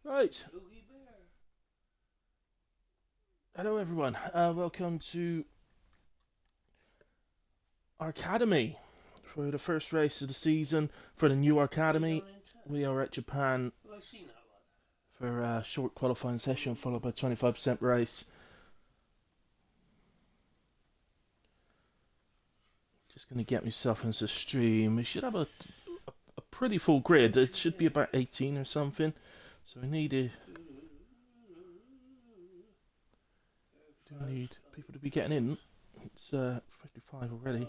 Right. Hello, everyone. Welcome to Arcademy for the first race of the season for the new Arcademy. We are at Japan for a short qualifying session followed by 25% race. Just going to get myself into the stream. We should have a pretty full grid. It should be about 18 or something. So we need people to be getting in. It's 55 already.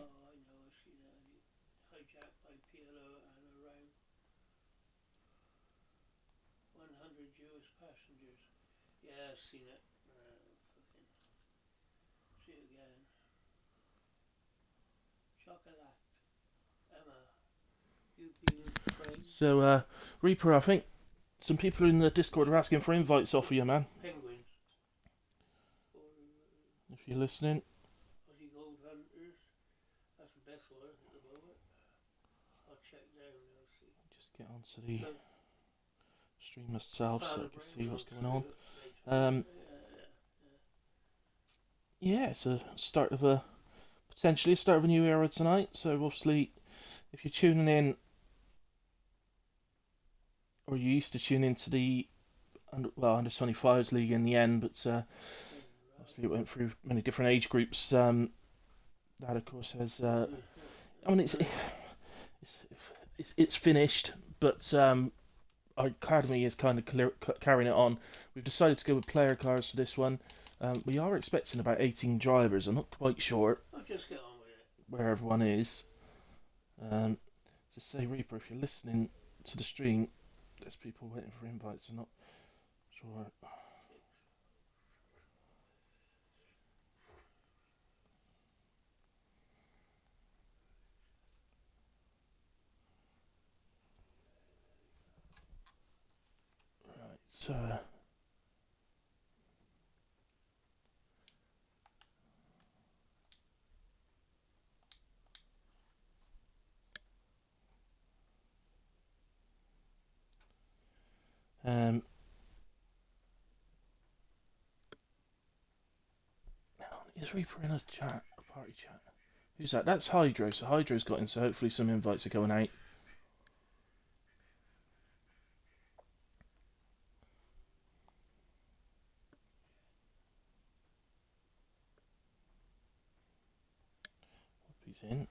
So, Reaper, I think some people in the Discord are asking for invites off of you, man. If you're listening. Just get onto the stream myself so I can see what's going on. Yeah, it's a start of a potentially a start of a new era tonight. So obviously, if you're tuning in, or you used to tune into the under 25s league in the end, but obviously it went through many different age groups. That of course has. I mean, it's finished, but our academy is kind of carrying it on. We've decided to go with player cars for this one. We are expecting about 18 drivers. I'm not quite sure where everyone is. To say, Reaper, if you're listening to the stream, there's people waiting for invites. I'm not sure. Right, so. Is Reaper in a chat, a party chat? Who's that? That's Hydro. So Hydro's got in. So hopefully some invites are going out. Hope he's in.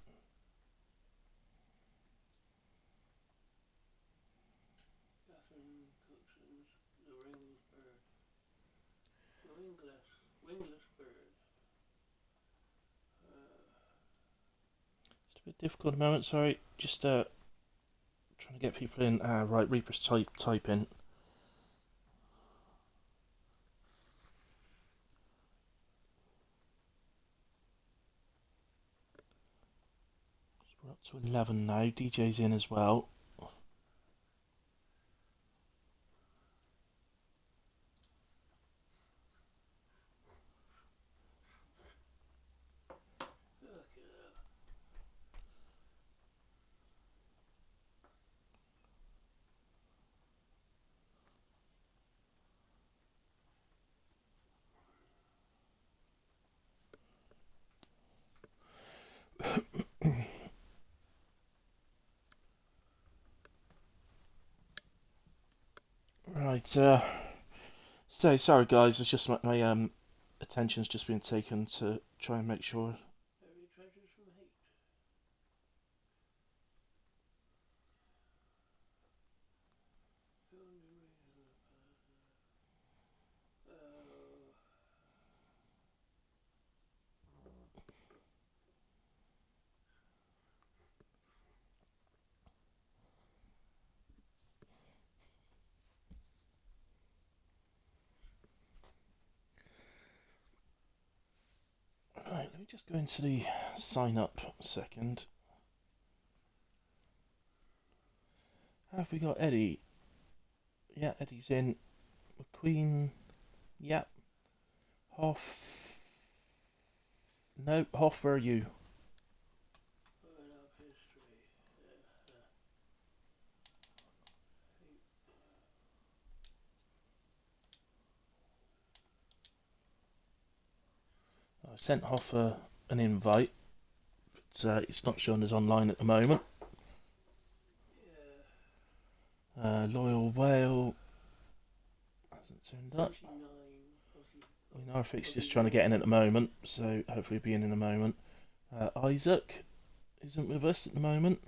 It's a bit difficult at the moment. Sorry, just trying to get people in. Right, Reaper's typing. We're up to 11 now. DJ's in as well. Right, so sorry guys, it's just my attention's just been taken to try and make sure. Right, let me just go into the sign up second. Have we got Eddie? Yeah, Eddie's in. McQueen. Yep. Hoff. No, Hoff, where are you? I sent off an invite, but it's not showing us online at the moment. Loyal Whale hasn't turned up. I mean, Arfic's just trying to get in at the moment, so hopefully he'll be in a moment. Isaac isn't with us at the moment.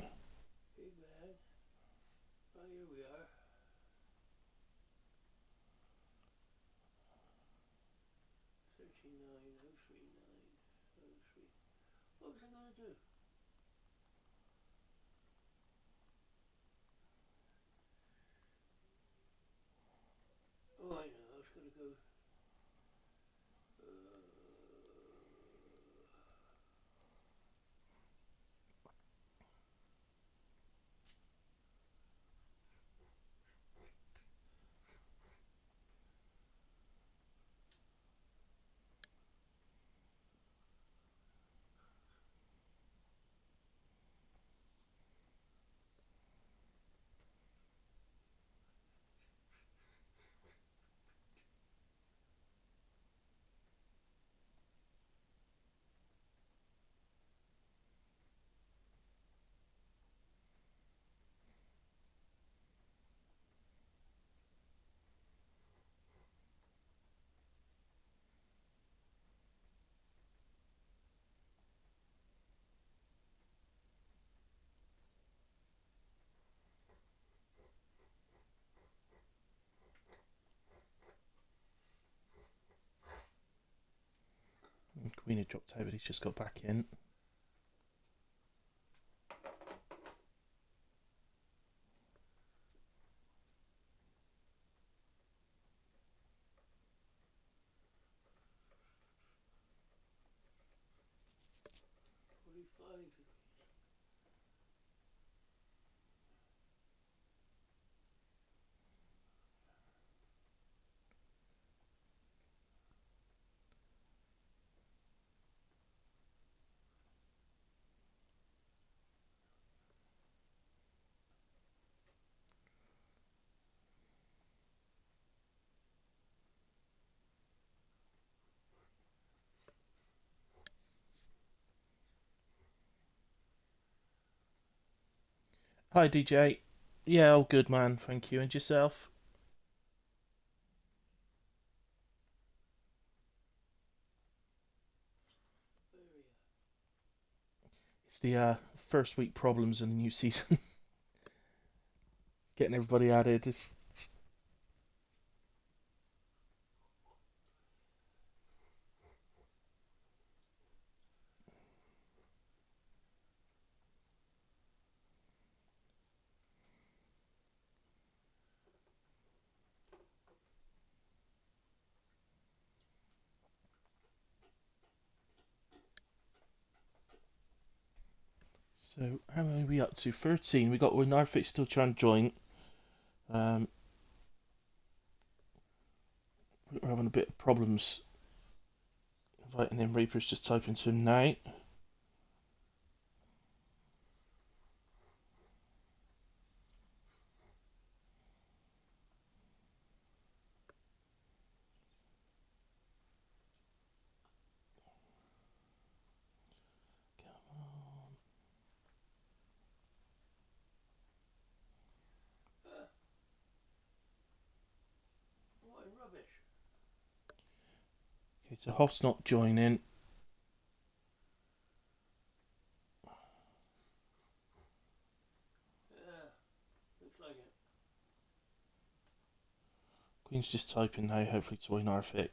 Queen had dropped out, but he's just got back in. Hi DJ. Yeah, all good man, thank you. And yourself? It's the first week problems in the new season. Getting everybody added. So how many are we up to? 13. We got Narfix still trying to join. We're having a bit of problems inviting in. Reaper's just typing to him now. Okay, so Hoff's not joining. Queen's just typing now, hopefully to join Narfic.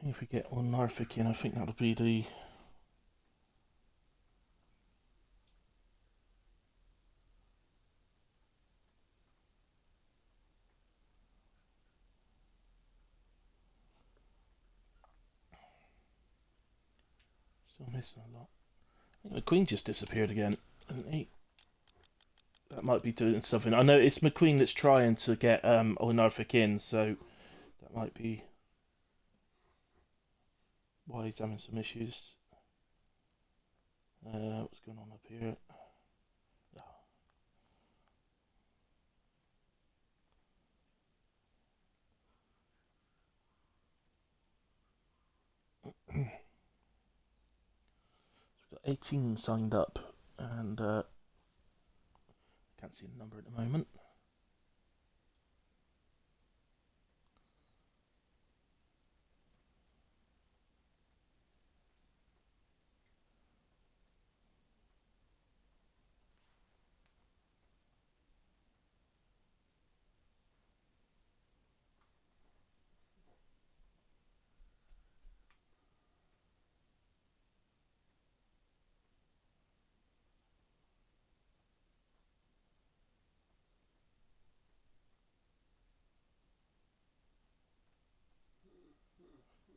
If we get one Narfic in, I think that'll be the missing a lot. I think the Queen just disappeared again. That might be doing something. I know it's McQueen that's trying to get Norfolk in, so that might be why he's having some issues. What's going on up here? We've got 18 signed up, and can't see the number at the moment.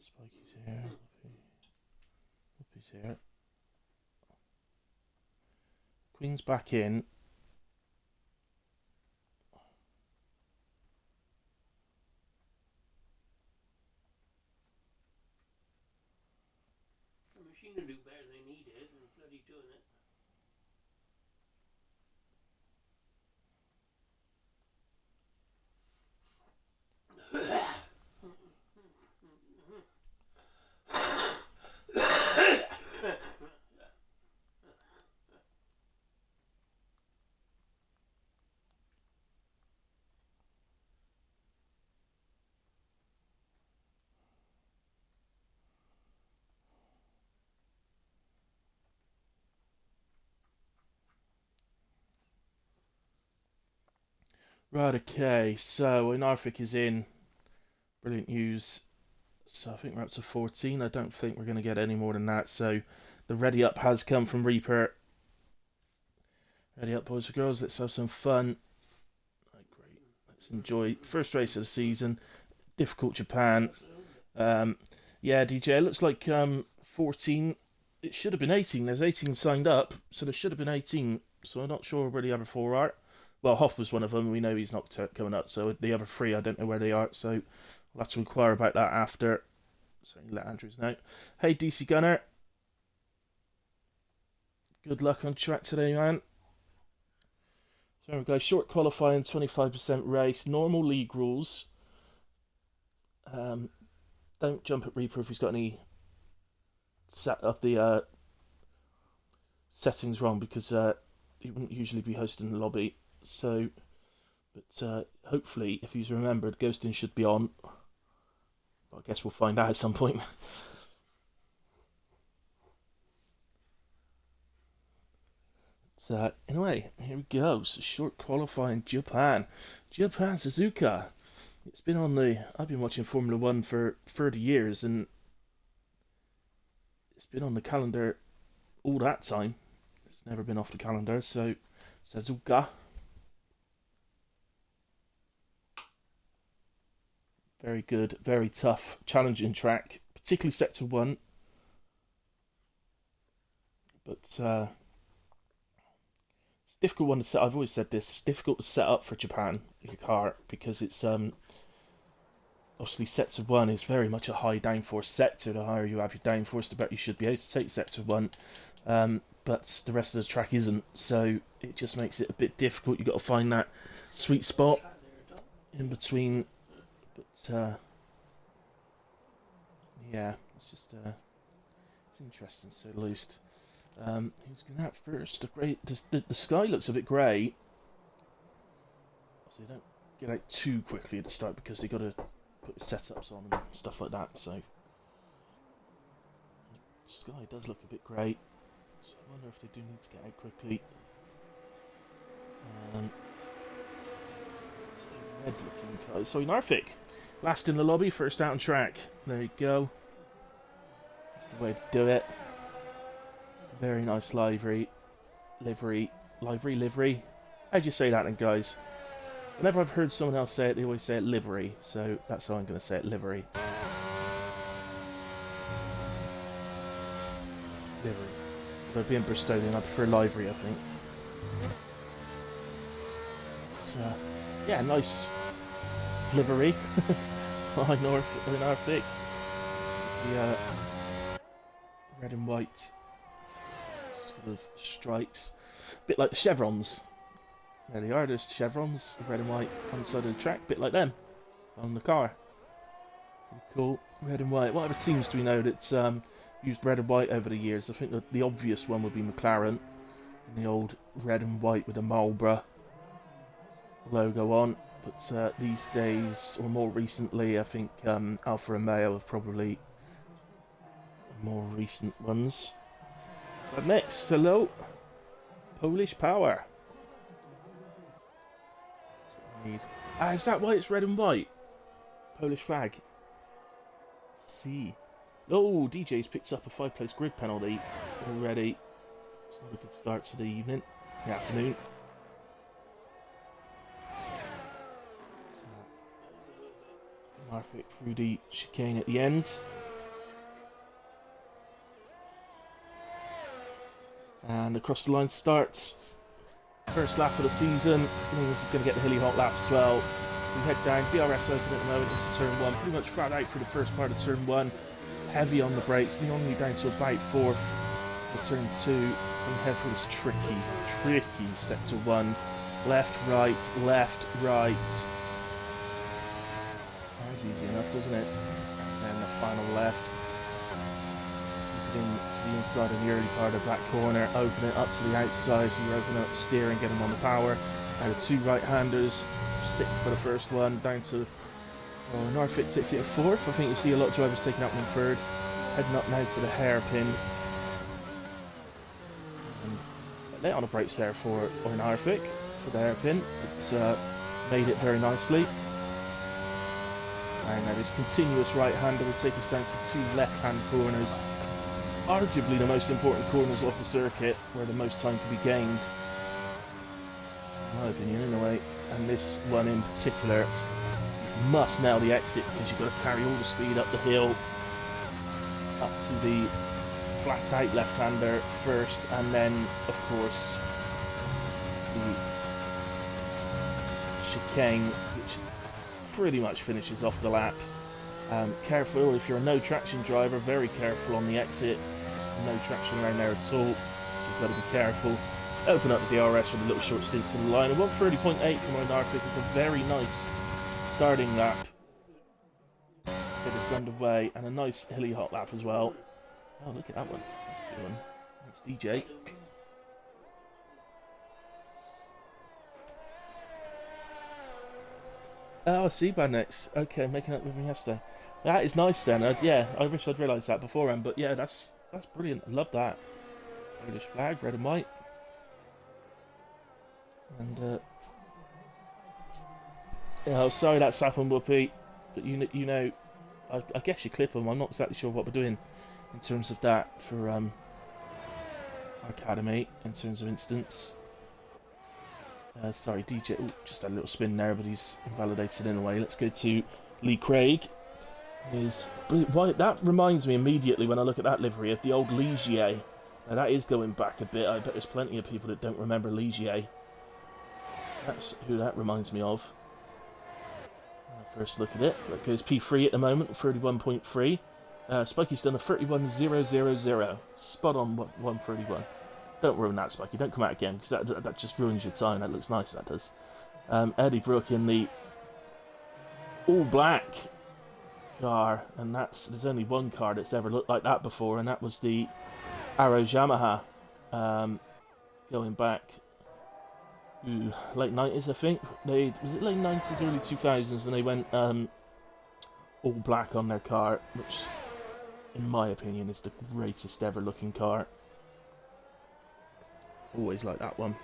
Spikey's here. Whoopie's here. Queen's back in. The machine will do better than he did, and bloody doing it. Right, okay, so Norfolk is in. Brilliant news. So I think we're up to 14. I don't think we're going to get any more than that. So the ready up has come from Reaper. Ready up, boys and girls. Let's have some fun. Great. Let's enjoy first race of the season. Difficult Japan. Yeah, DJ. It looks like 14. It should have been 18. There's 18 signed up, so there should have been 18. So I'm not sure where the other 4 are. Well, Hoff was one of them. We know he's not coming up. So the other 3, I don't know where they are. So we'll have to inquire about that after. So let Andrews know. Hey, DC Gunner. Good luck on track today, man. So there we go. Short qualifying, 25% race. Normal league rules. Don't jump at Reaper if he's got any set of the settings wrong, because he wouldn't usually be hosting the lobby. So, but hopefully, if he's remembered, ghosting should be on. But I guess we'll find out at some point. So, anyway, here we go. So short qualifying Japan. Japan Suzuka. It's been on the. I've been watching Formula One for 30 years, and it's been on the calendar all that time. It's never been off the calendar. So, Suzuka. Very good, very tough, challenging track, particularly Sector 1. But it's a difficult one to set. I've always said this. It's difficult to set up for Japan, your car, because it's obviously Sector 1 is very much a high downforce sector. The higher you have your downforce, the better you should be able to take Sector 1. But the rest of the track isn't, so it just makes it a bit difficult. You've got to find that sweet spot in between. But yeah, it's just it's interesting to say the least. Who's going out first? The sky looks a bit grey, so you don't get out too quickly at the start because they got to put setups on and stuff like that. So the sky does look a bit grey. So I wonder if they do need to get out quickly. So red looking car. So Norfolk, last in the lobby, first out on track. There you go. That's the way to do it. Very nice livery. How'd you say that then, guys? Whenever I've heard someone else say it, they always say it livery. So that's how I'm going to say it, livery. Although being Bristolian, I prefer livery, I think. But, yeah, nice livery. I Norfolk. The red and white sort of strikes. A bit like the chevrons. There they are, there's the chevrons, the red and white on the side of the track, a bit like them on the car. Pretty cool. Red and white. What other teams do we know that's used red and white over the years? I think the obvious one would be McLaren. And the old red and white with the Marlboro logo on. But these days, or more recently, I think Alfa Romeo have probably more recent ones. But next, hello, Polish Power. Is that why it's red and white? Polish flag. See. Oh, DJ's picked up a 5-place grid penalty already. It's not a good start to the evening, the afternoon. So, Norfolk through the chicane at the end. And across the line starts. First lap of the season. This is going to get the hilly hot lap as well. So we head down. DRS open at the moment into turn 1. Pretty much flat out for the first part of turn 1. Heavy on the brakes. Normally down to about 4th for turn 2. And head for this tricky sector 1. Left, right, left, right. Sounds easy enough, doesn't it? And then the final left. In to the inside of the early part of that corner, open it up to the outside, so you're opening up the steering, getting on the power. Now the two right-handers, stick for the first one, down to Norfolk takes it at 4th. I think you see a lot of drivers taking out 1/3. Heading up now to the hairpin. And late on the brakes there for Norfolk, for the hairpin, but made it very nicely. And now this continuous right-hander will take us down to 2 left-hand corners. Arguably the most important corners of the circuit, where the most time can be gained, in my opinion anyway. And this one in particular, you must nail the exit because you've got to carry all the speed up the hill, up to the flat out left-hander first, and then of course the chicane, which pretty much finishes off the lap. Careful if you're a no traction driver, very careful on the exit. No traction around there at all, so you've got to be careful. Open up the DRS with a little short stint to the line. And 1:30.8 from Norfolk is a very nice starting lap. Get us underway, and a nice hilly hot lap as well. Oh, look at that one. That's a good one. Thanks, DJ. Oh, I see by next. Okay, making up with me yesterday. That is nice then. Yeah, I wish I'd realised that beforehand, but yeah, that's brilliant. I love that. Polish flag, red and white. And yeah, sorry that's happened, Whoopi, but you know, I guess you clip them. I'm not exactly sure what we're doing in terms of that for Arcademy in terms of instance. Sorry, DJ. Ooh, just had a little spin there, but he's invalidated in a way. Let's go to Lee Craig. That reminds me immediately when I look at that livery of the old Ligier. Now that is going back a bit. I bet there's plenty of people that don't remember Ligier. That's who that reminds me of. First look at it. That goes P3 at the moment, 31.3. Spikey's done a 31.000. Spot on 131. Don't ruin that, Spikey. Don't come out again, because that just ruins your time. That looks nice, that does. Eddie Brooke in the all black car, and there's only one car that's ever looked like that before, and that was the Arrow Yamaha, going back late 90s, I think. Was it late 90s, early 2000s, and they went all black on their car, which in my opinion is the greatest ever looking car. Always like that one.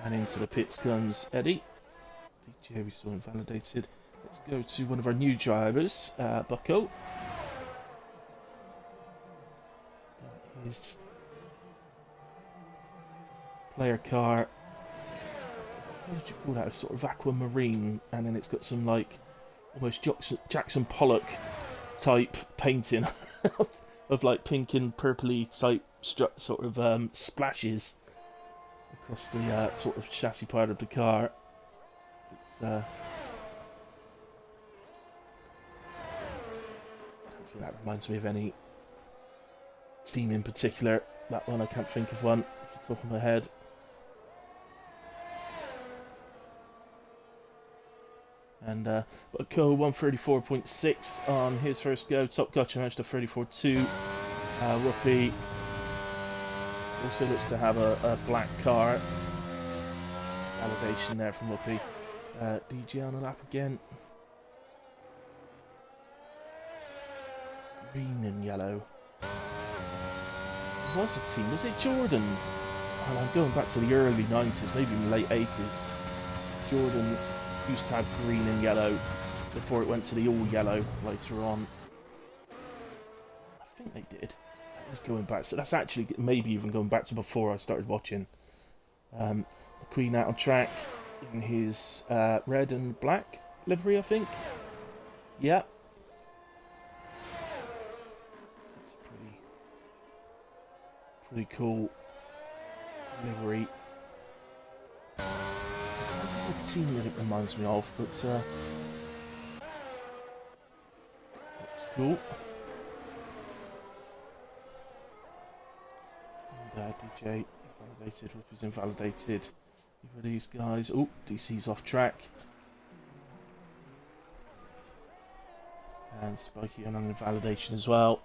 And into the pits comes Eddie. DJ we saw invalidated. Let's go to one of our new drivers, Bucko. That is player car. What did you call that? A sort of aquamarine, and then it's got some like almost Jackson Pollock type painting of like pink and purpley type sort of splashes across the sort of chassis part of the car. It's I don't think that reminds me of any team in particular. That one I can't think of one off the top of my head. And but Co 134.6 on his first go. Top Gotcha managed to 34.2. Whoopi also looks to have a black car. Validation there from Whoopi. DJ on the lap again. Green and yellow. It was a team. Was it Jordan? Oh, I'm going back to the early 90s, maybe in the late 80s. Jordan used to have green and yellow before it went to the all yellow later on. I think they did. That is going back. So that's actually maybe even going back to before I started watching. McQueen out on track in his red and black livery, I think. Yeah. So it's a pretty cool livery. The team that it reminds me of, but that's cool. And DJ invalidated, Whoopi's invalidated. Either of these guys. Oh, DC's off track. And Spiky on invalidation as well.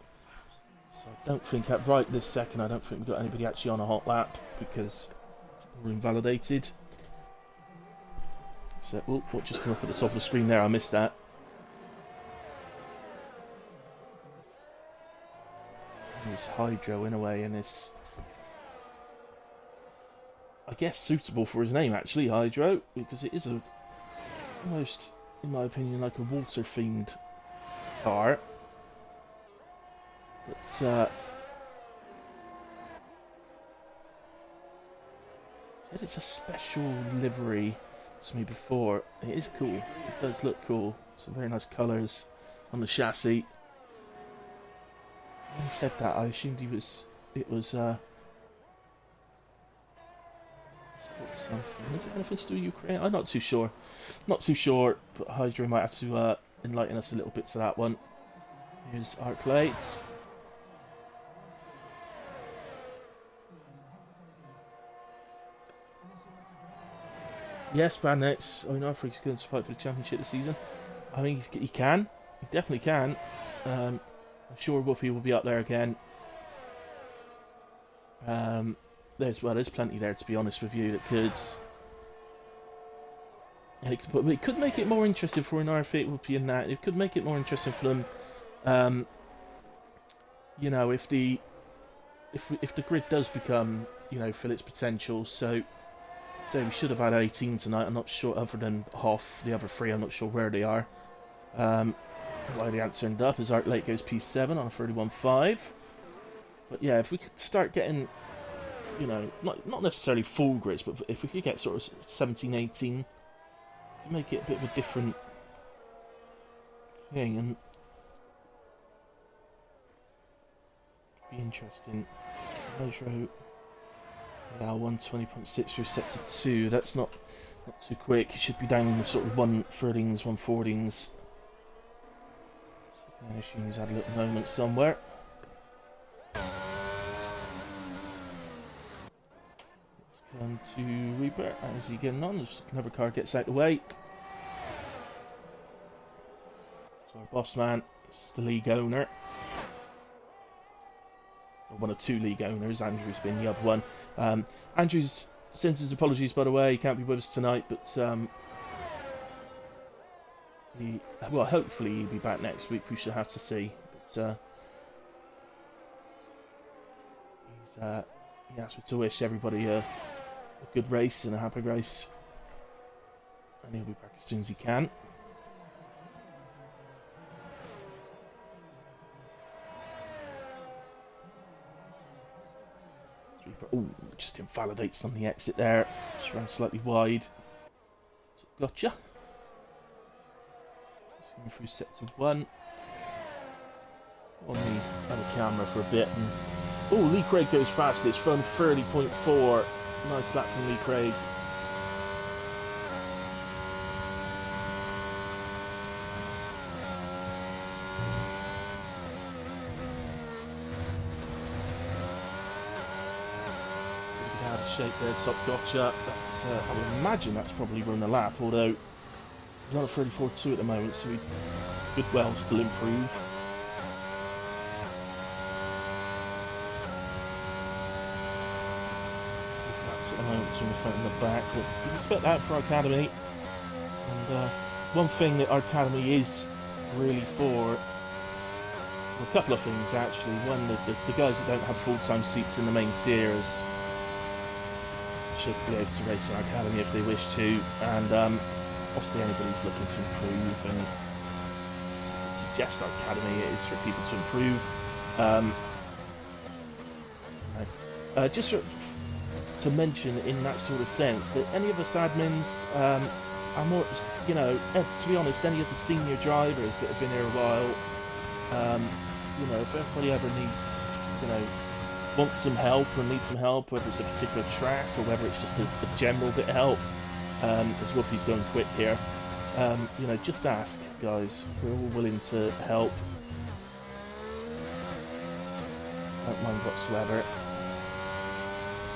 So I don't think right this second, I don't think we've got anybody actually on a hot lap because we're invalidated. So, oh, what just came up at the top of the screen there? I missed that. This Hydro in a way, and it's, I guess, suitable for his name actually, Hydro, because it is almost, in my opinion, like a water-themed car. But said it's a special livery to me before. It is cool. It does look cool. Some very nice colours on the chassis. When he said that, I assumed it was Is it anything to do with Ukraine? I'm not too sure. Not too sure, but Hydro might have to enlighten us a little bit to that one. Here's our plates. Yes, Bandits. I know if he's going to fight for the championship this season. I mean, he can. He definitely can. I'm sure Whoopi will be up there again. There's plenty there, to be honest with you, that could. But it could make it more interesting for an RF8 Whoopi in that. It could make it more interesting for them. You know, if the grid does become, you know, fill its potential. So we should have had 18 tonight. I'm not sure, other than Hoff, the other three. I'm not sure where they are. Why the answer ended up is Art Lake goes P7 on a 31.5. But yeah, if we could start getting, you know, not necessarily full grids, but if we could get sort of 17, 18, to make it a bit of a different thing, and be interesting. Hydro, yeah, 120.6 through sector 2. That's not too quick. It should be down in the sort of 130s, 140s. So he's had a little moment somewhere. Let's come to Reaper. How's he getting on? Just another car gets out of the way. So our boss man, this is the league owner. One of two league owners. Andrew's been the other one. Andrew's sends his apologies, by the way. He can't be with us tonight, but well, hopefully he'll be back next week. We shall have to see. But he asked me to wish everybody a good race and a happy race, and he'll be back as soon as he can. Oh, just invalidates on the exit there. Just ran slightly wide. So, gotcha. Just going through sector 1. on the camera for a bit. And oh, Lee Craig goes fastest from 30.4. Nice lap from Lee Craig. Out of shape there, top gotcha. I would imagine that's probably run the lap, although he's on a 34.2 at the moment, so he could well still improve. That's at the moment between the front and the back, but you can expect that for Arcademy. And one thing that Arcademy is really for, well, a couple of things actually. One, the guys that don't have full-time seats in the main tiers should be able to race in Arcademy if they wish to, and obviously anybody who's looking to improve and suggest Arcademy is for people to improve. Just to mention in that sort of sense that any of us admins are more, you know, to be honest, any of the senior drivers that have been here a while, you know, if everybody ever needs, you know, wants some help or needs some help, whether it's a particular track or whether it's just a general bit of help, as Whoopi's going quick here, you know, just ask, guys. We're all willing to help. Don't mind whatsoever.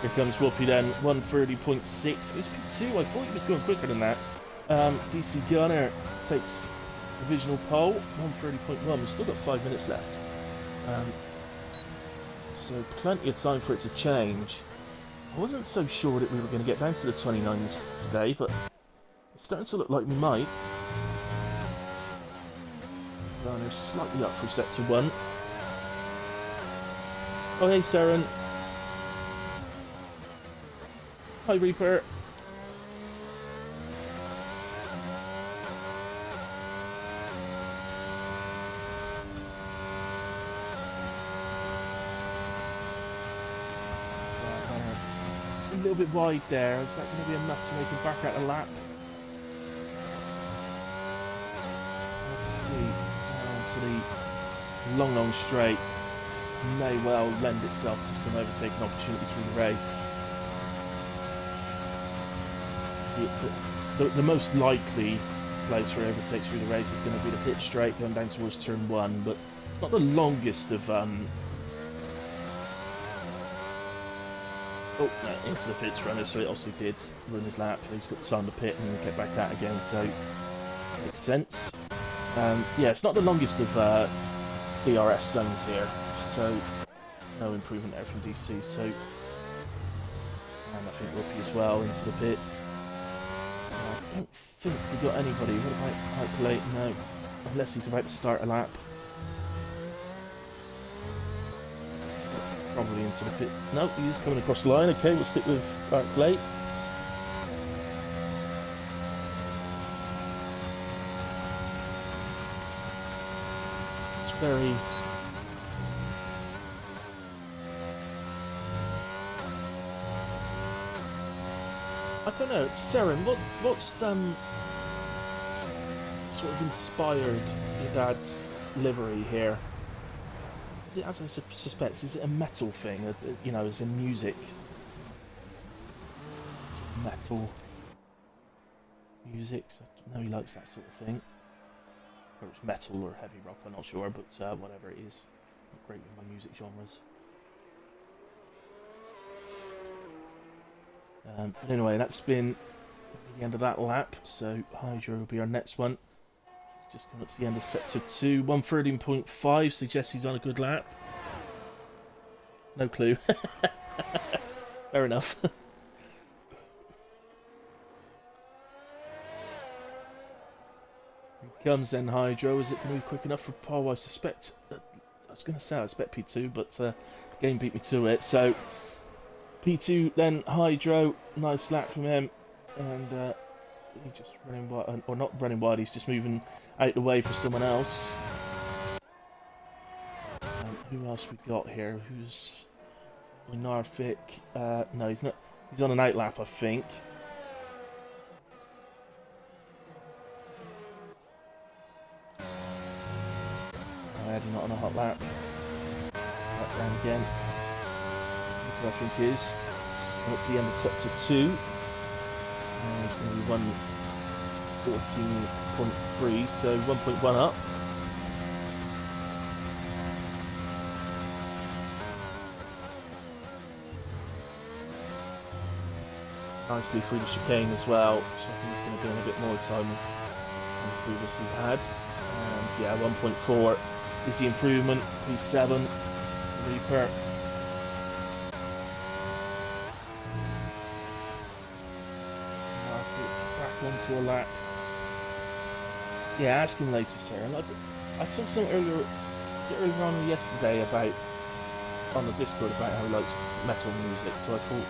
Here comes Whoopi then, 130.6. It was P2, I thought he was going quicker than that. DC Gunner takes divisional pole, 130.1. We've still got 5 minutes left. So plenty of time for it to change. I wasn't so sure that we were going to get down to the 29s today, but it's starting to look like we might. Garner's slightly up for sector 1. Oh hey Saren. Hi Reaper. A little bit wide there. Is that going to be enough to make him back out the lap? Let's see. Down to the long straight. This may well lend itself to some overtaking opportunities through the race. The most likely place for overtakes through the race is going to be the pit straight going down towards turn 1, but it's not the longest of oh, no, into the pits runner, so it obviously did run his lap. He's got time to pit and get back out again, so makes sense. Yeah, it's not the longest of DRS zones here, so no improvement there from DC. So, and I think Whoopi as well into the pits. So I don't think we've got anybody. What about Arcademy? No, unless he's about to start a lap. Probably into the pit. No, he is coming across the line. Okay, we'll stick with Arcademy. It's very... I don't know, Saren, what's sort of inspired your dad's livery here? As I suspect, is it a metal thing? You know, as in music? Metal music? I know he likes that sort of thing. Whether it's metal or heavy rock, I'm not sure, but whatever it is. Not great with my music genres. But anyway, that's been the end of that lap, so Hydro will be our next one. It's just coming to the end of sector 2, 113.5, suggests he's on a good lap. No clue. Fair enough. Here comes then Hydro. Is it going to be quick enough for Paul? I suspect. I was going to say I expect P2, but game beat me to it. So P2 then Hydro. Nice lap from him, and he's just running wide, or not running wide. He's just moving out the way for someone else. Who else we got here? Who's Narvik? No, he's not. He's on an out lap, I think. Definitely not on a hot lap. Back down again. I think is. Penalty end of sector 2. And it's going to be 1:14.3, so 1.1 up. Nicely through the chicane as well, so I think he's going to gain a bit more time than previously had. And yeah, 1.4 is the improvement. P7, Reaper. Back onto a lap. Yeah, ask him later, Sarah. I saw something earlier on yesterday about on the Discord about how he likes metal music, so I think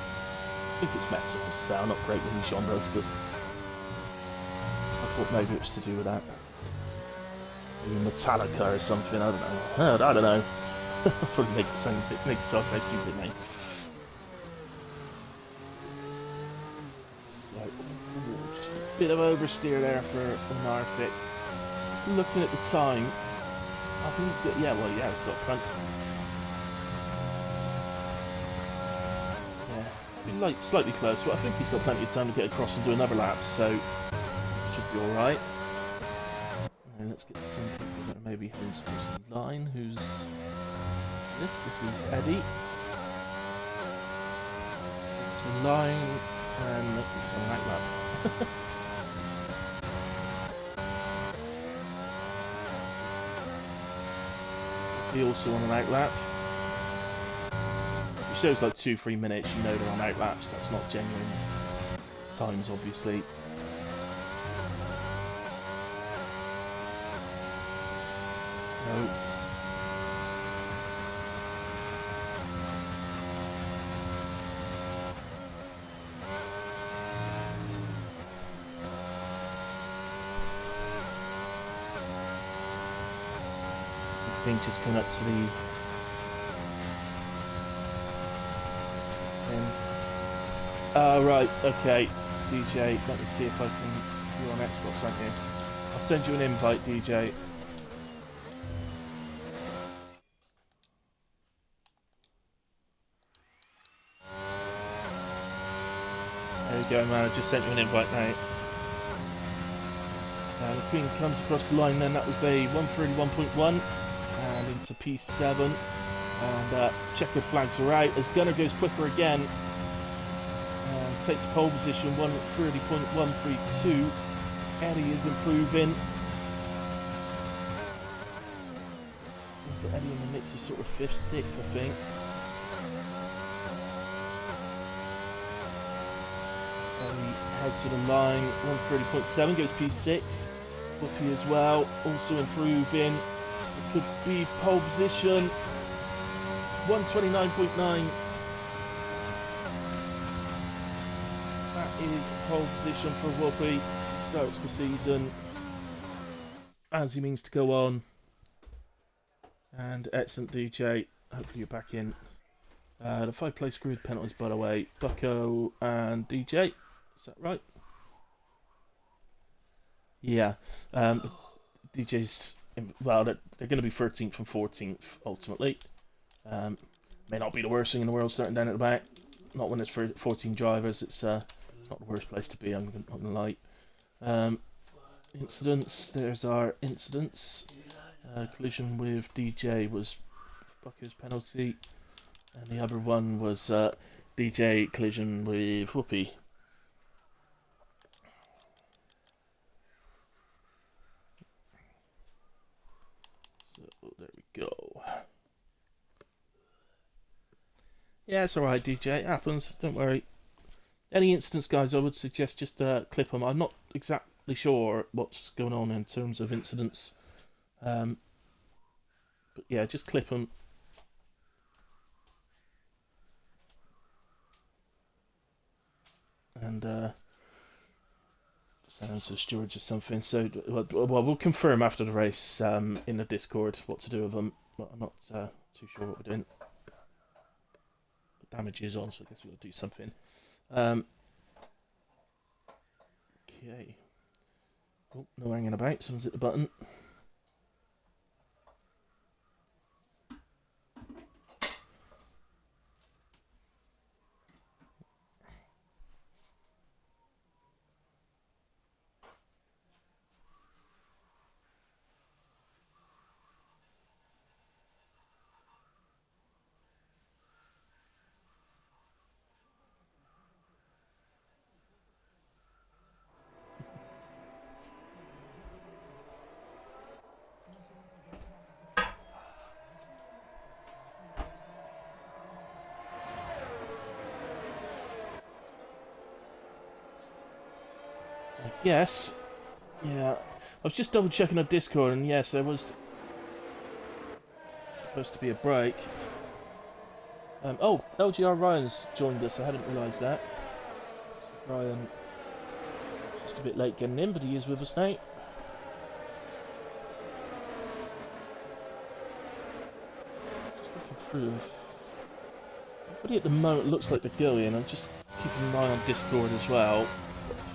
it's metal, so I'm not great with these genres, but I thought maybe it was to do with that. Maybe Metallica or something, I don't know. I don't know. Probably makes yourself so stupid, mate. So, just a bit of oversteer there for Narvik. Just looking at the time, I think he's got, he's got front. Like slightly close, but I think he's got plenty of time to get across and do another lap, so should be alright. And let's get to some people that are maybe heading towards the line. Who's this? This is Eddie. It's the line, and he's on that lap. He also on an out lap. Shows like 2-3 minutes, you know they're on outlaps, that's not genuine times obviously. No. I think just coming up to the right, okay, DJ, let me see if I can, you're on Xbox, aren't you? I'll send you an invite, DJ. There you go, man, I just sent you an invite now. The Queen comes across the line then, that was a 131.1, and into P7, and checkered flags are out, as Gunner goes quicker again. Takes pole position, 1:30.132. Eddie is improving. So we've got Eddie in the mix of sort of 5th, 6th, I think. Eddie heads to the line, 1:30.7, goes P6. Whoopi as well, also improving. It could be pole position, 1:29.9. Is pole position for Whoopi. Starts the season as he means to go on. And excellent, DJ. Hopefully you're back in. The 5-place grid penalties, by the way. Bucko and DJ. Is that right? Yeah. DJ's well, they're going to be 13th and 14th ultimately. May not be the worst thing in the world starting down at the back. Not when it's for 14 drivers. It's not the worst place to be, I'm not going to lie. Incidents, there's our incidents. Collision with DJ was Bucko's penalty, and the other one was DJ collision with Whoopi. So, there we go. Yeah, it's alright, DJ, it happens, don't worry. Any incidents, guys, I would suggest just clip them. I'm not exactly sure what's going on in terms of incidents. But yeah, just clip them. And send them to the stewards or something. So, well, we'll confirm after the race in the Discord what to do with them. But I'm not too sure what we're doing. The damage is on, so I guess we'll do something. Okay. Oh, no hanging about. Someone's hit the button. I guess. Yeah. I was just double checking on Discord, and yes, there was supposed to be a break. Oh, LGR Ryan's joined us. I hadn't realised that. So Ryan, just a bit late getting in, but he is with us now. Just looking through. Everybody at the moment looks like they're going. I'm just keeping an eye on Discord as well.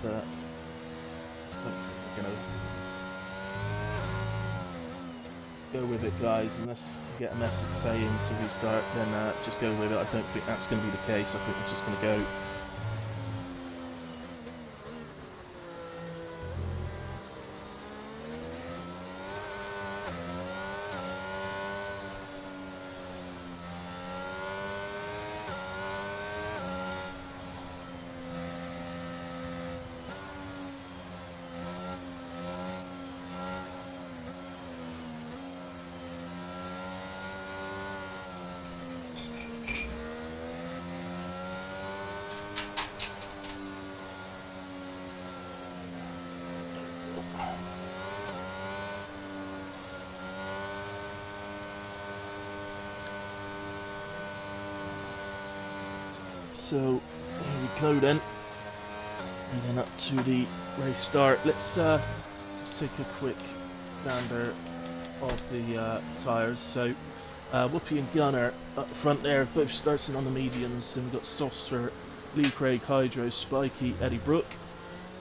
But, you know, just go with it, guys. Unless you get a message saying to restart, then just go with it. I don't think that's going to be the case. I think we're just going to go. So here we go then, and then up to the race start. Let's just take a quick gander of the tyres. So Whoopi and Gunner up the front there, both starting on the mediums. Then we've got softs for Lee Craig, Hydro, Spiky, Eddie Brooke.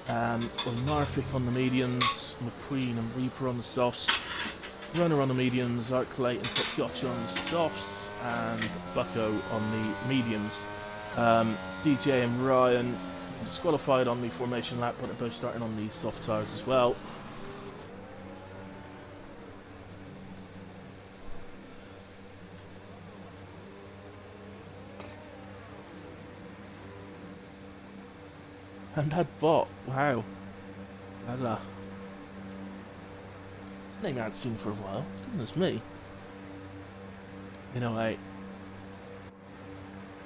Narvik on the mediums, McQueen and Reaper on the softs. Runner on the mediums, Arclay and Top Gotcha on the softs, and Bucko on the mediums. DJ and Ryan disqualified on the formation lap, but they're both starting on the soft tyres as well. And that bot, wow. His name I hadn't seen for a while. Goodness me. Anyway.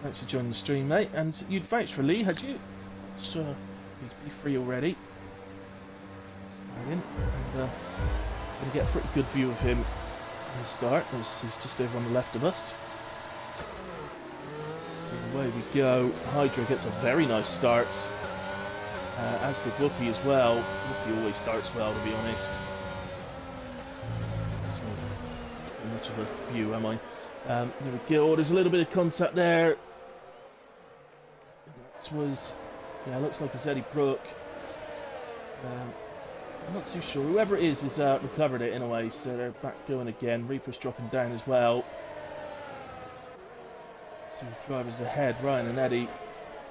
Thanks for joining the stream, mate. And you'd vouched for Lee, had you? So, he's P3 already. Slide in. And going to get a pretty good view of him in the start, as he's just over on the left of us. So away we go. Hydra gets a very nice start. As did Whoopi as well. Whoopi always starts well, to be honest. That's not much of a view, am I? There we go. There's a little bit of contact there. That was, yeah, looks like it's Eddie Brooke. I'm not too sure. Whoever it is has recovered it in a way, so they're back going again. Reaper's dropping down as well. So drivers ahead, Ryan and Eddie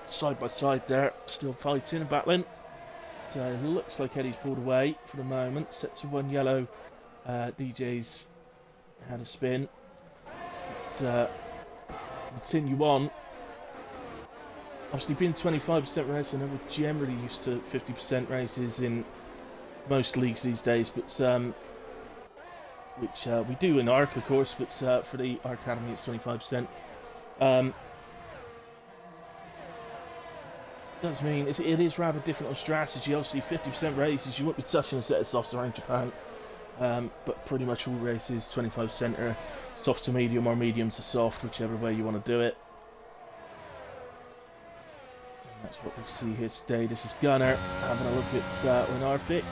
side by side there, still fighting and battling. So it looks like Eddie's pulled away for the moment. Set to one yellow. DJ's had a spin. Let's continue on. Obviously, being 25% race, I know we're generally used to 50% races in most leagues these days, but which we do in Arc, of course, but for the Arcademy it's 25%. Does mean it is rather different on strategy. Obviously, 50% races, you won't be touching a set of softs around Japan, but pretty much all races, 25% are soft to medium or medium to soft, whichever way you want to do it. And that's what we see here today. This is Gunner having a look at Narvik.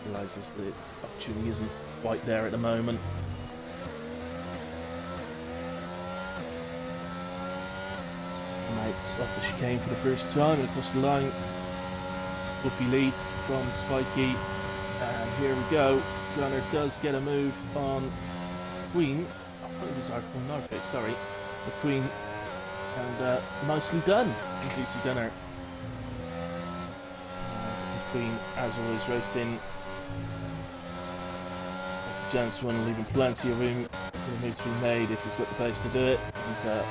Realises the opportunity isn't quite there at the moment. Off the chicane for the first time and across the line. Whoopi leads from Spiky, and here we go. Gunner does get a move on Queen. I thought it was Narvik, sorry. The Queen, and nicely done from DC Gunner. The Queen, as always, racing. Jones one, leaving plenty of room for the move to be made if he's got the pace to do it. And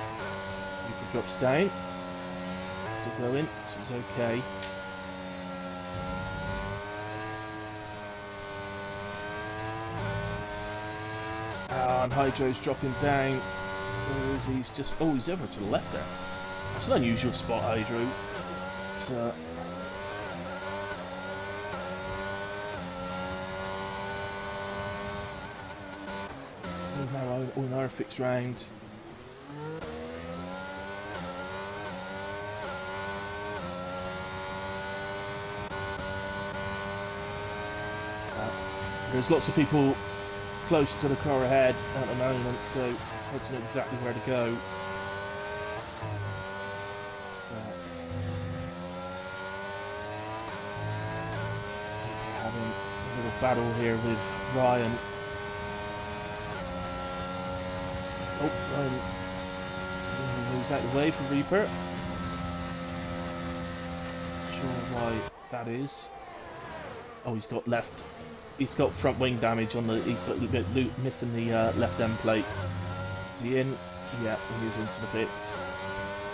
Reaper drops down. Still going, this is okay. And Hydro's dropping down. Where is he? He's just, oh, he's over to the left there. It's an unusual spot, Hydro. It's, now on our fixed round. There's lots of people close to the car ahead at the moment, so it's hard to know exactly where to go. Having a little battle here with Ryan. Oh, Ryan moves out of the way for Reaper. Not sure why that is. Oh, he's got left. He's got front wing damage on the. He's got missing the left end plate. Is he in? Yeah, he is into the bits.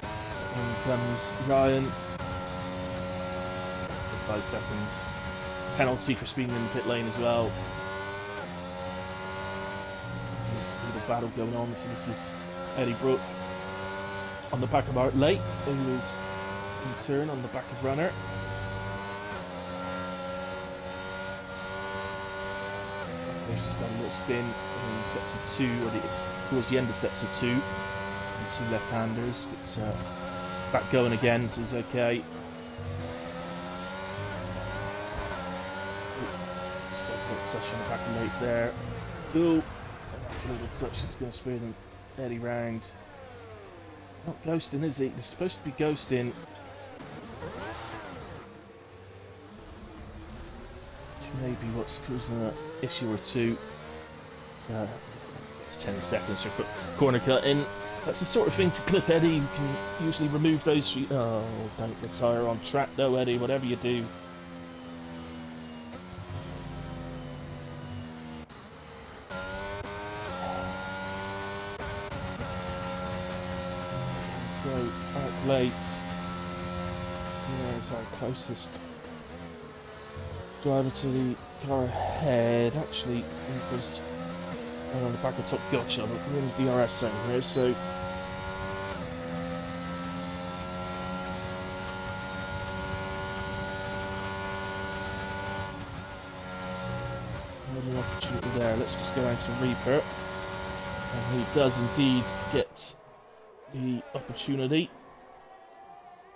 In comes Ryan. For 5 seconds. Penalty for speeding in the pit lane as well. There's a little battle going on. So this is Eddie Brooke on the back of Art Late, who is in turn on the back of Runner. He's just done a little spin in sector 2, or towards the end of sector 2. And 2 left-handers, but back going again, so he's okay. Just has a little touch on the back of Late there. Ooh, that's a little touch that's going to spear them Eddie round. He's not ghosting, is he? They're supposed to be ghosting. Maybe what's causing an issue or two. So it's 10 seconds for corner cut in. That's the sort of thing to clip Eddie. You can usually remove those. Oh, don't retire on track though, Eddie. Whatever you do. So out late. Yeah, it's our closest driver to the car ahead. Actually, it was on the back of Top Gotcha, but we're in the DRS zone here, so another opportunity there. Let's just go down to Reaper, and he does indeed get the opportunity.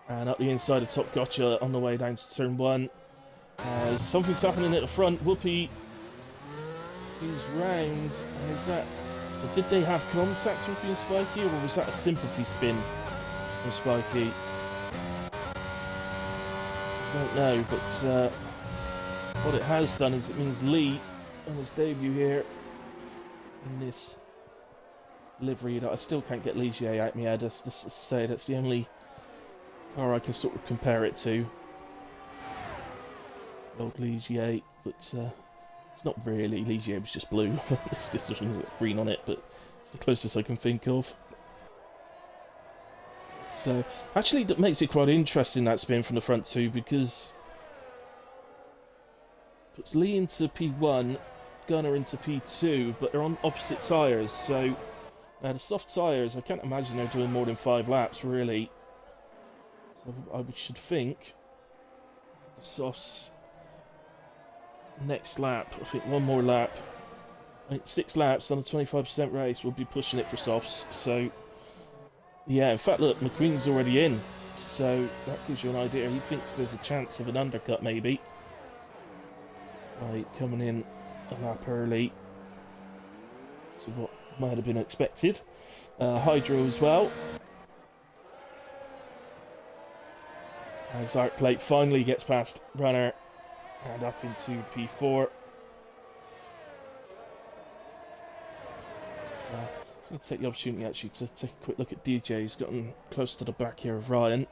And up the inside of Top Gotcha on the way down to turn 1. Something's happening at the front. Whoopi is round. Is that? So did they have contact with Whoopi and Spiky, or was that a sympathy spin from Spiky? I don't know, but what it has done is it means Lee on his debut here in this livery that I still can't get Ligier out of my head. Let's say that's the only car I can sort of compare it to. Old Ligier, but it's not really. Ligier was just blue. This one's got green on it, but it's the closest I can think of. So, actually, that makes it quite interesting, that spin from the front too, because it puts Lee into P1, Gunner into P2, but they're on opposite tyres, so now the soft tyres, I can't imagine they're doing more than 5 laps, really. So I should think the softs next lap, I think one more lap, I think 6 laps on a 25% race, we'll be pushing it for softs. So yeah, in fact, look, McQueen's already in, so that gives you an idea. He thinks there's a chance of an undercut maybe by coming in a lap early, so what might have been expected. Hydro as well, as Arclate finally gets past Runner and up into P4. I'm going to take the opportunity actually to take a quick look at DJ. He's gotten close to the back here of Ryan.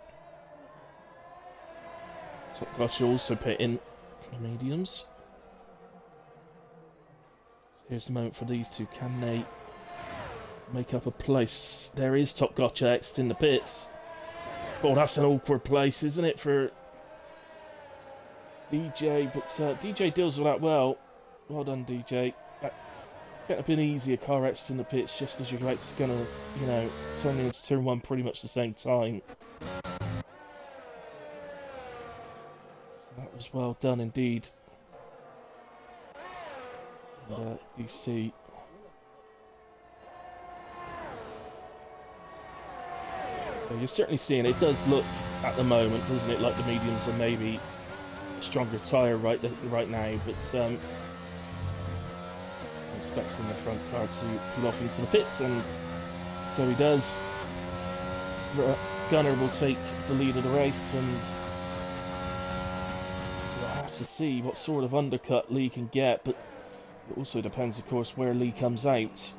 Top Gotcha also pitting for the mediums. So here's the moment for these two. Can they make up a place? There is Top Gotcha exiting the pits. Oh, that's an awkward place, isn't it, for DJ? But DJ deals with that well. Well done, DJ. Get a bit easier car wrecks in the pits just as your bike's gonna, you know, turn into turn one pretty much the same time. So that was well done indeed. And you see. So you're certainly seeing it does look at the moment, doesn't it, like the mediums are maybe a stronger tyre right now, but I'm expecting the front car to pull off into the pits, and so he does. Gunner will take the lead of the race, and we'll have to see what sort of undercut Lee can get, but it also depends, of course, where Lee comes out.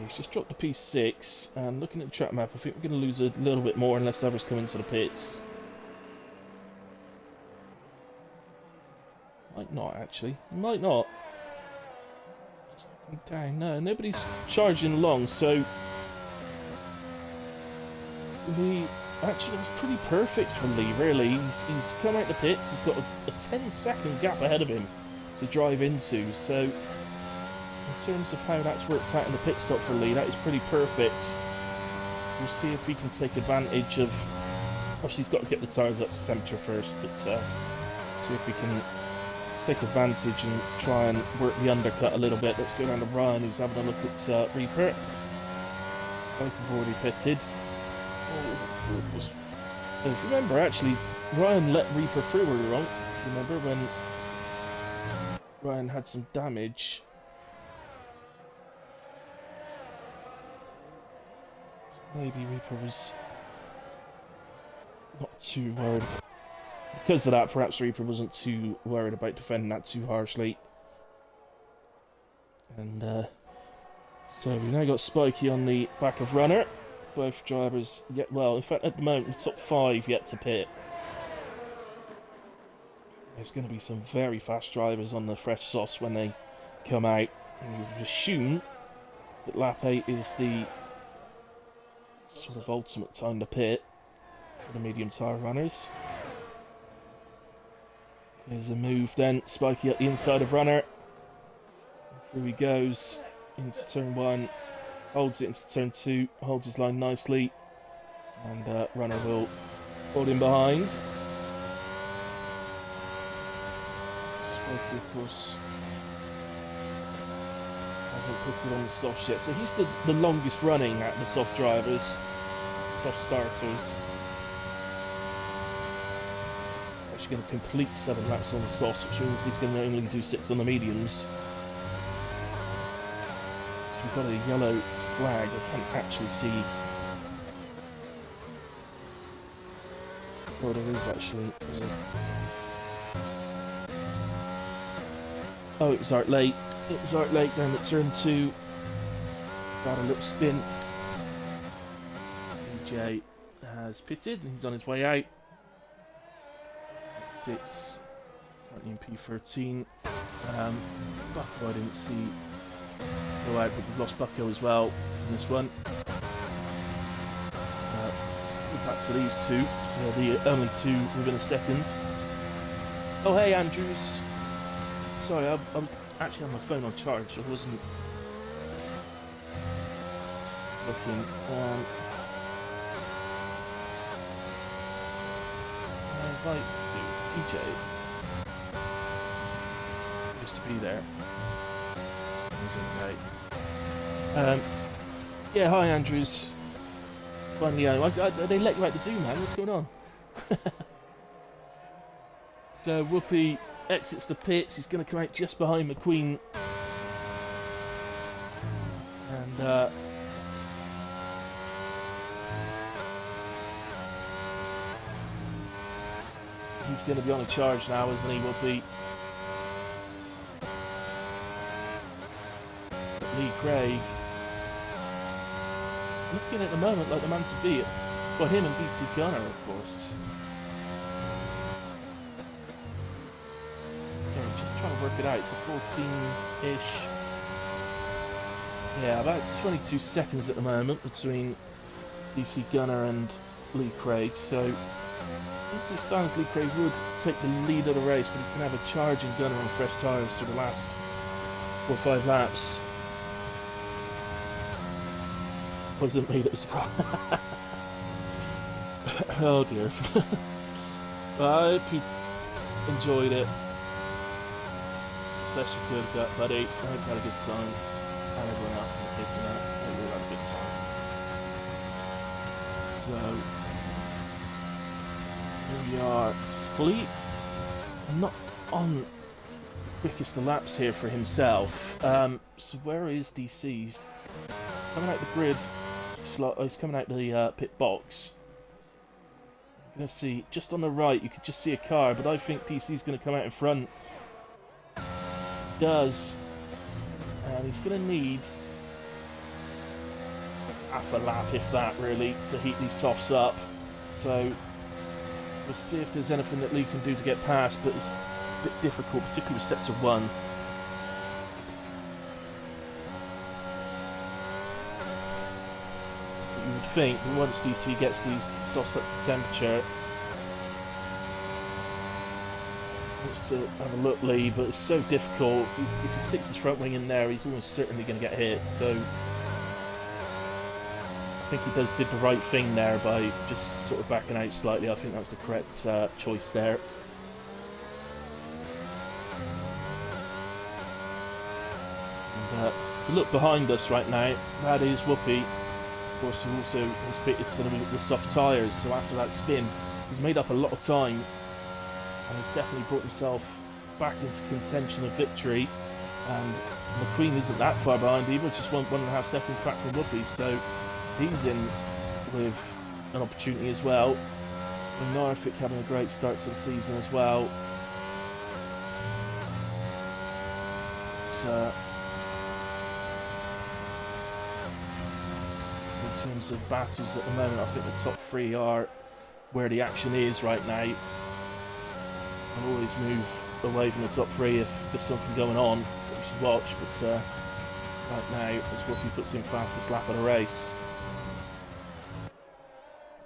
He's just dropped the P6, and looking at the track map, I think we're going to lose a little bit more unless others come into the pits. Might not, actually. Might not. Just looking down. No, nobody's charging along, so Lee actually was pretty perfect for Lee, really. He's come out the pits, he's got a 10-second gap ahead of him to drive into, so in terms of how that's worked out in the pit stop for Lee, that is pretty perfect. We'll see if he can take advantage of... Obviously he's got to get the tyres up to temperature first, but see if he can take advantage and try and work the undercut a little bit. Let's go down to Ryan, who's having a look at Reaper. Both have already pitted. So if you remember, actually, Ryan let Reaper through earlier on. If you remember when Ryan had some damage. Maybe Reaper was not too worried. Because of that, perhaps Reaper wasn't too worried about defending that too harshly. And so we've now got Spiky on the back of Runner. Both drivers, yet well, in fact, at the moment, the top 5 yet to pit. There's going to be some very fast drivers on the fresh sauce when they come out. And you would assume that lap 8 is the sort of ultimate time to pit for the medium tyre runners. Here's a move then, Spiky at the inside of Runner. Through he goes into turn 1, holds it into turn 2, holds his line nicely, and Runner will hold him behind. Spiky, of course, hasn't put it on the softs yet, so he's the longest running at the soft drivers, soft starters. Actually going to complete 7 laps on the softs, which means he's going to only do 6 on the mediums. So we've got a yellow flag. I can't actually see. Oh, there is actually. Oh, it was Art late. It was Art late down at turn 2. Got a little spin. EJ has pitted and he's on his way out. 6. Currently in P13. Bucko I didn't see go out, but we've lost Bucko as well from this one. Back to these two, so the only 2 within a second. Oh hey Andrews, sorry, I was actually on my phone on charge, so I wasn't looking. Right, EJ used to be there. Okay. Yeah, hi Andrews. Finally, they let you out the zoo, man. What's going on? So Whoopi exits the pits. He's going to come out just behind McQueen, and he's going to be on a charge now, isn't he, Whoopi? But Lee Craig. Looking at the moment like the man to beat. Well, him and DC Gunner, of course. So I'm just trying to work it out. It's a 14-ish. Yeah, about 22 seconds at the moment between DC Gunner and Lee Craig. So Thinks Stanley Craig would take the lead of the race, but he's going to have a charging gunner on fresh tyres for the last 4 or 5 laps. Wasn't me that was the problem. Oh dear. I hope you enjoyed it. Especially good gut, buddy. I hope you had a good time. And everyone else in the kids and that. I hope you had a good time. So here we are. Fleet not on the quickest of laps here for himself. So where is DC's? Coming out the grid slot. Oh, he's coming out the pit box. I'm going to see just on the right. You could just see a car, but I think DC's going to come out in front. Does, and he's going to need half a lap, if that, really, to heat these softs up. So we'll see if there's anything that Lee can do to get past, but it's a bit difficult, particularly with sector 1. You would think that once DC gets these softs up to temperature, wants to have a look, Lee, but it's so difficult. If he sticks his front wing in there, he's almost certainly going to get hit. So I think he did the right thing there by just sort of backing out slightly. I think that was the correct choice there. And look behind us right now, that is Whoopi. Of course, who also has pitted some of the soft tyres, so after that spin, he's made up a lot of time. And he's definitely brought himself back into contention of victory. And McQueen isn't that far behind either, just 1.5 seconds back from Whoopi, so he's in with an opportunity as well. And Norfolk having a great start to the season as well. So, in terms of battles at the moment, I think the top 3 are where the action is right now. I'll always move away from the top 3 if there's something going on that we should watch, but right now, as Whoopi puts in fastest lap of the race,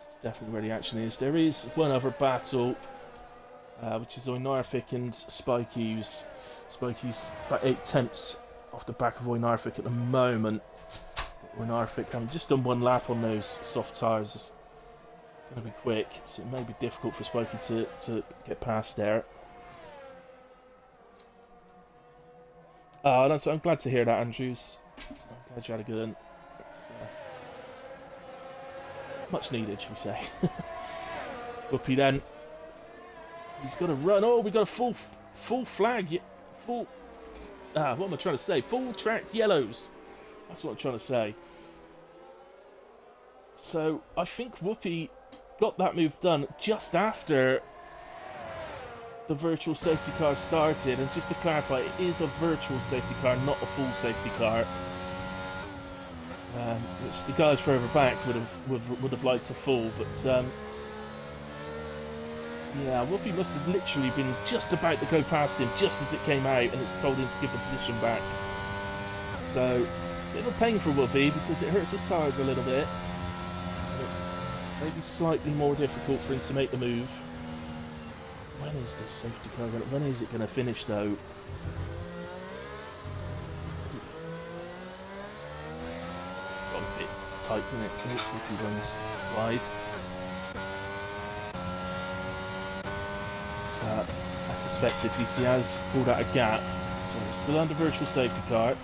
it's definitely where the action is. There is one other battle, which is Oinarfik and Spikey's. Spikey's about 8 tenths off the back of Oinarfik at the moment. Oinarfik having just done 1 lap on those soft tyres. It's going to be quick, so it may be difficult for Spikey to get past there. I'm glad to hear that, Andrews. I'm glad you had a good one. It's, much needed, should we say. Whoopi then. He's got to run. Oh, we got a full flag. Full. What am I trying to say? Full track yellows. That's what I'm trying to say. So I think Whoopi got that move done just after the virtual safety car started, and just to clarify, it is a virtual safety car, not a full safety car, which the guys further back would have liked a full, but yeah, Whoopi must have literally been just about to go past him just as it came out, and it's told him to give the position back. So a bit of a pain for Whoopi because it hurts his tyres a little bit. Maybe slightly more difficult for him to make the move. When is this safety car going to... When is it going to finish, though? Got a bit tight, isn't it? If he runs wide. So, I suspect if DC has pulled out a gap. So, still under virtual safety car.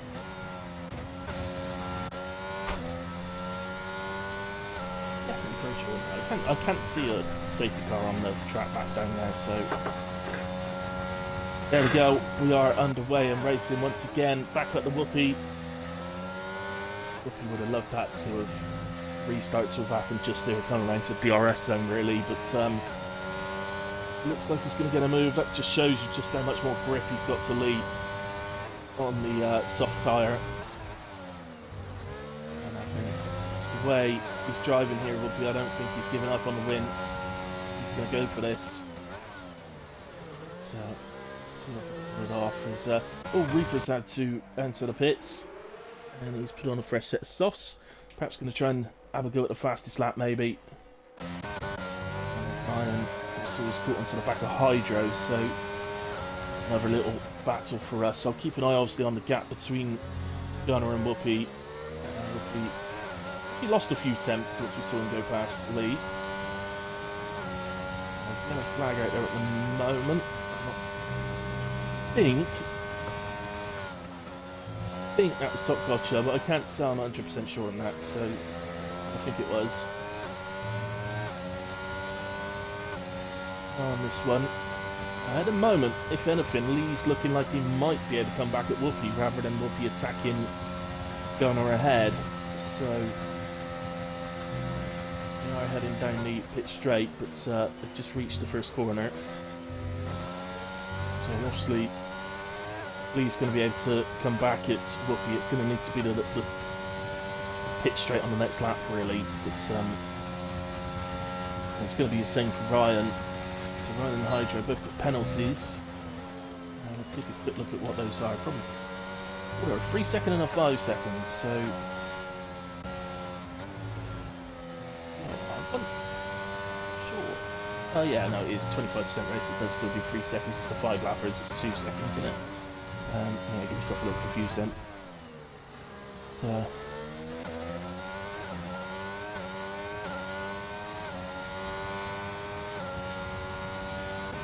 I can't see a safety car on the track back down there, so there we go. We are underway and racing once again. Back at the Whoopi. Whoopi would have loved that to have restart to have happened just there, kind of around to DRS zone really, but looks like he's going to get a move. That just shows you just how much more grip he's got to lead on the soft tyre. And I think just the way he's driving here, Whoopi, I don't think he's giving up on the win. He's going to go for this. So, see if I can put it off. As, Reaper's had to enter the pits, and he's put on a fresh set of softs. Perhaps going to try and have a go at the fastest lap, maybe. Ryan was caught onto the back of Hydro, so another little battle for us. I'll keep an eye obviously on the gap between Gunner and Whoopi. Whoopi, he lost a few temps since we saw him go past Lee. There's no flag out there at the moment. I think that was Sock Gotcha, but I can't say I'm 100% sure on that, so I think it was. On this one, at the moment, if anything, Lee's looking like he might be able to come back at Whoopi rather than Whoopi attacking Gunner ahead. So we are heading down the pit straight, but they've just reached the first corner. So obviously Lee's going to be able to come back at Whoopi. It's going to need to be the pit straight on the next lap, really. But it's going to be the same for Ryan. So Ryan and Hydro both got penalties. We'll take a quick look at what those are. Probably a 3 second and a 5 seconds. So sure. Oh yeah, no, it's 25% race. It does still do 3 seconds. The 5 lappers, it's 2 seconds, isn't it? Yeah, get yourself a little confused then. So.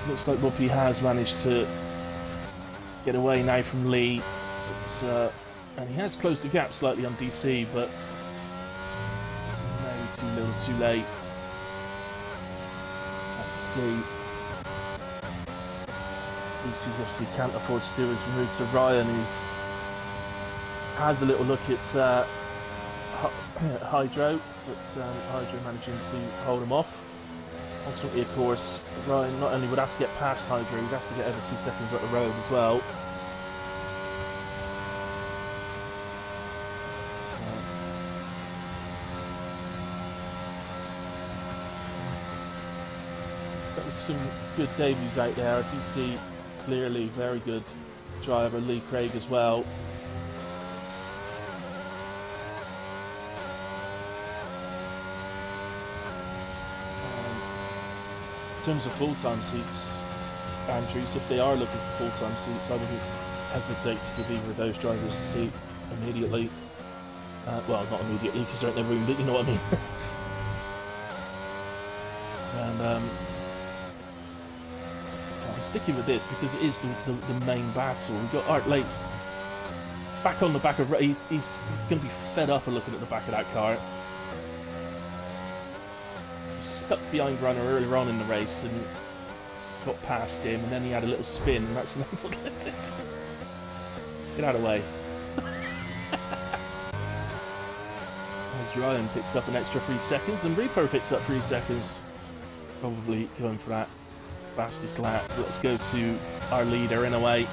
Looks like Whoopi has managed to get away now from Lee, but, and he has closed the gap slightly on DC, but maybe too little, too late. That's to see. DC obviously can't afford to do his move to Ryan, who's has a little look at Hydro, but Hydro managing to hold him off. Ultimately, of course, Ryan not only would have to get past Hydro, he'd have to get over 2 seconds up the road as well. So, that was some good debuts out there. DC clearly very good driver, Lee Craig as well. In terms of full-time seats, Andrews, if they are looking for full-time seats, I wouldn't hesitate to give either of those drivers a seat immediately. Well, not immediately because they're in their room, but you know what I mean. And so I'm sticking with this because it is the main battle. We've got Art Lates back on the back of... He's going to be fed up of looking at the back of that car. Stuck behind Runner earlier on in the race and got past him, and then he had a little spin, and that's enabled it. Get out of the way. As Ryan picks up an extra 3 seconds, and Reaper picks up 3 seconds. Probably going for that fastest lap. Let's go to our leader in a way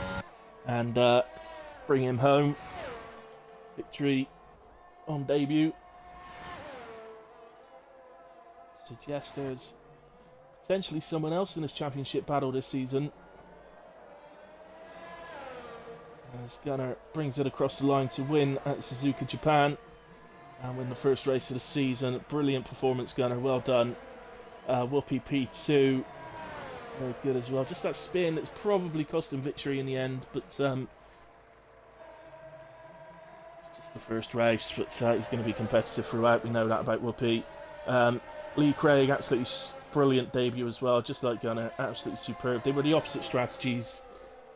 and bring him home. Victory on debut. Suggest there's potentially someone else in this championship battle this season. As Gunner brings it across the line to win at Suzuka Japan and win the first race of the season. Brilliant performance, Gunner. Well done. Whoopi P2, very good as well. Just that spin that's probably cost him victory in the end, but it's just the first race. But he's going to be competitive throughout. We know that about Whoopi. Lee Craig, absolutely brilliant debut as well, just like Gunner, absolutely superb. They were the opposite strategies,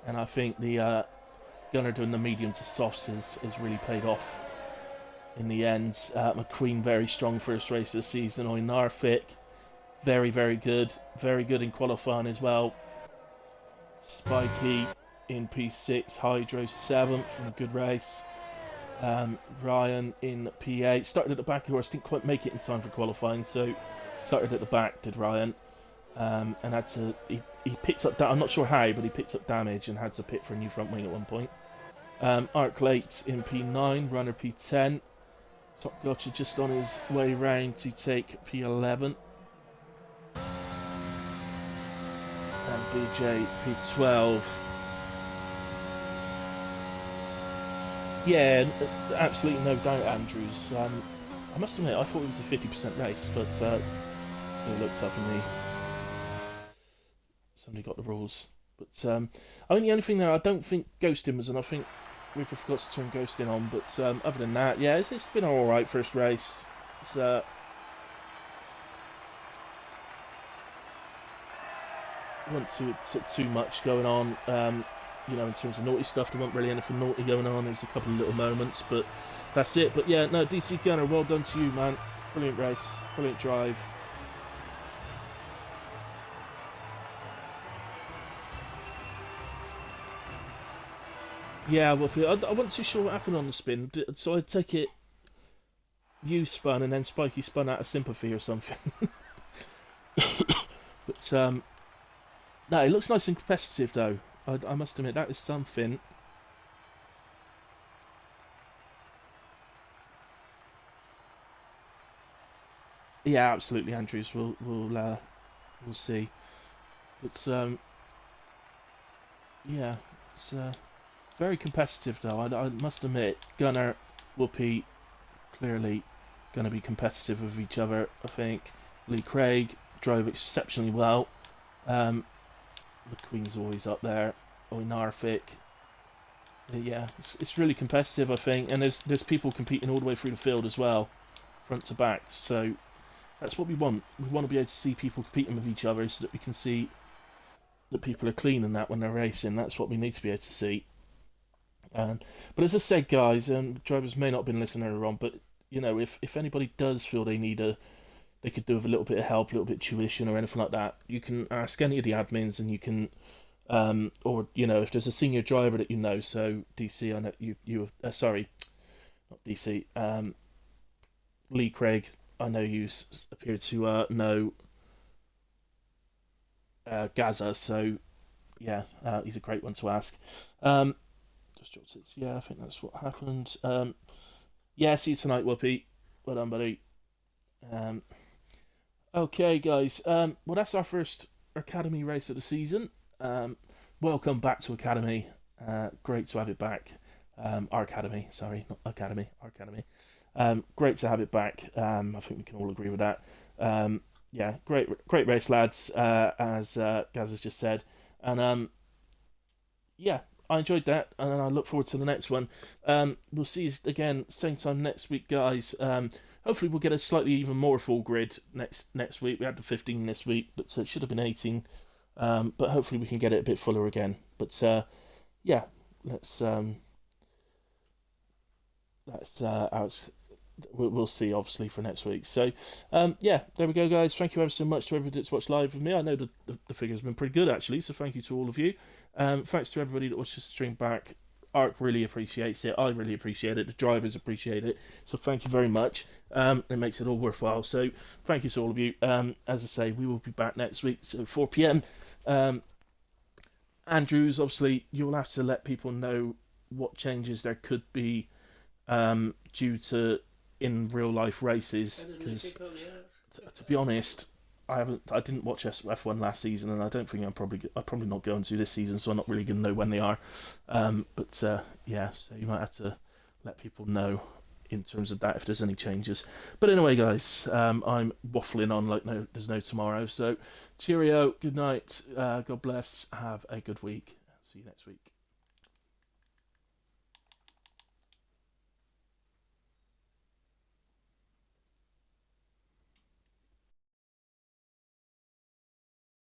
and I think the Gunner doing the medium to softs has really paid off in the end. McQueen, very strong first race of the season. Oinarfik, very, very good in qualifying as well. Spikey in P6, Hydro 7th in a good race. Ryan in P8, started at the back of the horse, didn't quite make it in time for qualifying, so started at the back, did Ryan, and had to, he picked up, I'm not sure how, but he picked up damage and had to pit for a new front wing at one point. Arc Late in P9, Runner P10, Top Gotcha just on his way round to take P11, and DJ P12. Yeah, absolutely no doubt, Andrews. I must admit, I thought it was a 50% race, but it looks up in the somebody got the rules. But I think the only thing there, I don't think ghosting was, and I think we forgot to turn ghosting on. But other than that, yeah, it's been all right first race. It's wasn't too much going on. In terms of naughty stuff, there wasn't really anything naughty going on. There was a couple of little moments, but that's it. But yeah, no, DC Gunner, well done to you, man. Brilliant race, brilliant drive. Yeah, well, I wasn't too sure what happened on the spin, so I take it you spun and then Spikey spun out of sympathy or something. But no, it looks nice and competitive though. I must admit that is something. Yeah, absolutely, Andrews. We'll see. But yeah, it's very competitive though. I must admit, Gunner, Whoopi, clearly going to be competitive with each other. I think Lee Craig drove exceptionally well. McQueen's always up there. Oinarfik. Yeah, it's really competitive, I think, and there's people competing all the way through the field as well, front to back. So that's what we want. We want to be able to see people competing with each other, so that we can see that people are clean and that when they're racing. That's what we need to be able to see. But as I said, guys, drivers may not have been listening earlier on, but if anybody does feel they could do with a little bit of help, a little bit of tuition or anything like that, you can ask any of the admins, and you can, or if there's a senior driver that you know. So DC, I know you sorry, not DC, Lee Craig, I know you appear to know Gaza, so yeah, he's a great one to ask. Yeah, I think that's what happened. Yeah, see you tonight, Whoopi. Well done, buddy. Um, okay, guys. Well, that's our first Academy race of the season. Welcome back to Academy. Great to have it back. Our Academy, sorry, not Academy, our Academy. Great to have it back. I think we can all agree with that. Yeah, great race, lads. As Gaz has just said, and yeah, I enjoyed that, and I look forward to the next one. We'll see you again same time next week, guys. Hopefully, we'll get a slightly even more full grid next week. We had the 15 this week, but it should have been 18. But hopefully, we can get it a bit fuller again. But yeah, let's how it's. We'll see, obviously, for next week. So, yeah, there we go, guys. Thank you ever so much to everybody that's watched live with me. I know the figures have been pretty good, actually, so thank you to all of you. Thanks to everybody that watches the stream back. Arc really appreciates it. I really appreciate it. The drivers appreciate it. So thank you very much. It makes it all worthwhile. So thank you to all of you. As I say, we will be back next week, so 4 p.m. Andrews, obviously, you'll have to let people know what changes there could be due to in real life races, because to be honest, I didn't watch F1 last season, and I don't think I'm probably not going to this season, so I'm not really going to know when they are. But yeah, so you might have to let people know in terms of that if there's any changes. But anyway, guys, I'm waffling on like there's no tomorrow. So cheerio, good night, God bless, have a good week. See you next week.